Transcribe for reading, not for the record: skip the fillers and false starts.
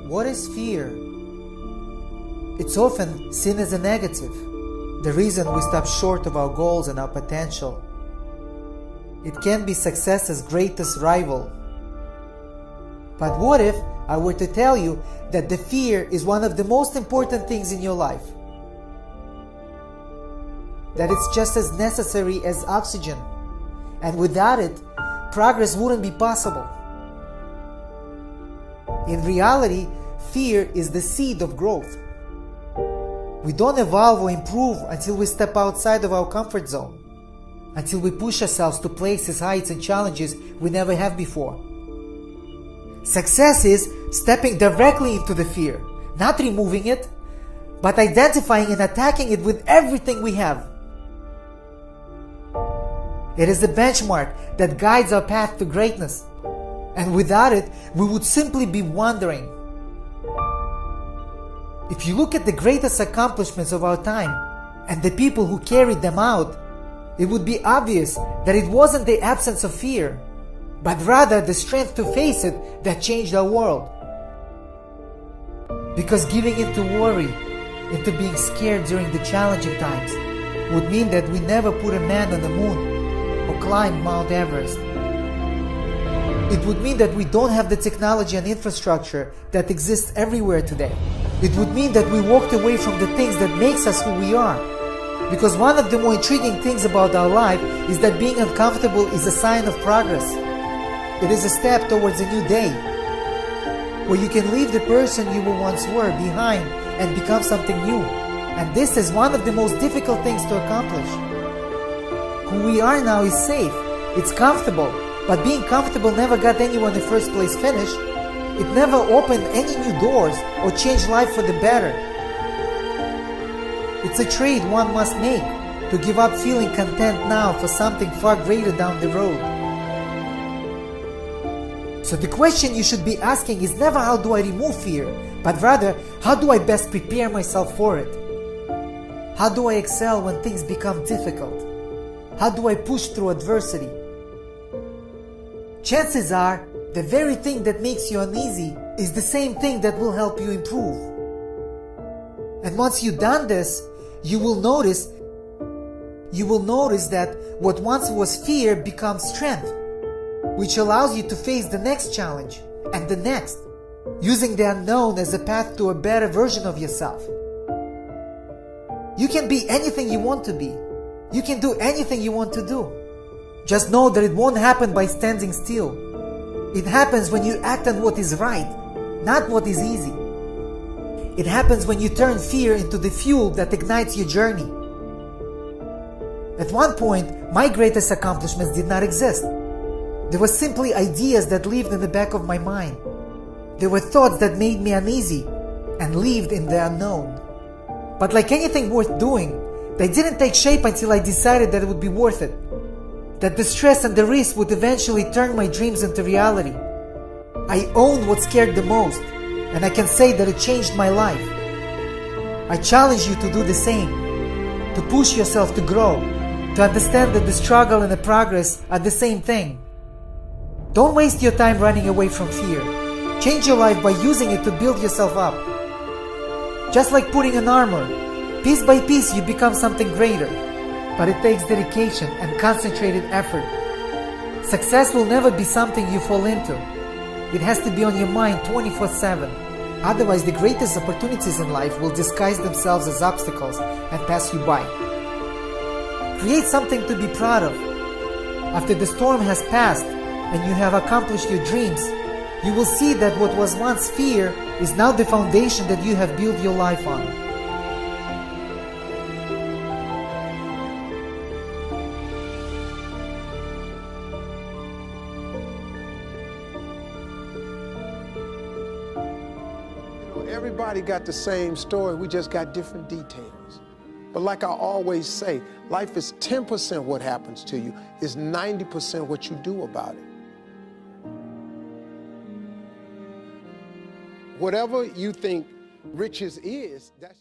What is fear? It's often seen as a negative, the reason we stop short of our goals and our potential. It can be success's greatest rival. But what if I were to tell you that the fear is one of the most important things in your life? That it's just as necessary as oxygen, and without it, progress wouldn't be possible. In reality, fear is the seed of growth. We don't evolve or improve until we step outside of our comfort zone, until we push ourselves to places, heights, and challenges we never have before. Success is stepping directly into the fear, not removing it, but identifying and attacking it with everything we have. It is the benchmark that guides our path to greatness, and without it, we would simply be wandering. If you look at the greatest accomplishments of our time and the people who carried them out, it would be obvious that it wasn't the absence of fear, but rather the strength to face it that changed our world. Because giving in to worry, into being scared during the challenging times, would mean that we never put a man on the moon or climbed Mount Everest. It would mean that we don't have the technology and infrastructure that exists everywhere today. It would mean that we walked away from the things that makes us who we are. Because one of the more intriguing things about our life is that being uncomfortable is a sign of progress. It is a step towards a new day, where you can leave the person you once were behind and become something new. And this is one of the most difficult things to accomplish. Who we are now is safe, it's comfortable, but being comfortable never got anyone in the first place finished. It never opened any new doors or changed life for the better. It's a trade one must make to give up feeling content now for something far greater down the road. So the question you should be asking is never how do I remove fear, but rather how do I best prepare myself for it? How do I excel when things become difficult? How do I push through adversity? Chances are, the very thing that makes you uneasy is the same thing that will help you improve. And once you've done this, you will notice that what once was fear becomes strength, which allows you to face the next challenge and the next, using the unknown as a path to a better version of yourself. You can be anything you want to be. You can do anything you want to do. Just know that it won't happen by standing still. It happens when you act on what is right, not what is easy. It happens when you turn fear into the fuel that ignites your journey. At one point, my greatest accomplishments did not exist. There were simply ideas that lived in the back of my mind. There were thoughts that made me uneasy and lived in the unknown. But like anything worth doing, they didn't take shape until I decided that it would be worth it. That the stress and the risk would eventually turn my dreams into reality. I owned what scared the most, and I can say that it changed my life. I challenge you to do the same, to push yourself to grow, to understand that the struggle and the progress are the same thing. Don't waste your time running away from fear. Change your life by using it to build yourself up. Just like putting on armor, piece by piece you become something greater. But it takes dedication and concentrated effort. Success will never be something you fall into. It has to be on your mind 24/7. Otherwise, the greatest opportunities in life will disguise themselves as obstacles and pass you by. Create something to be proud of. After the storm has passed and you have accomplished your dreams, you will see that what was once fear is now the foundation that you have built your life on. Everybody got the same story, we just got different details. But like I always say, life is 10% what happens to you, it's 90% what you do about it. Whatever you think riches is, that's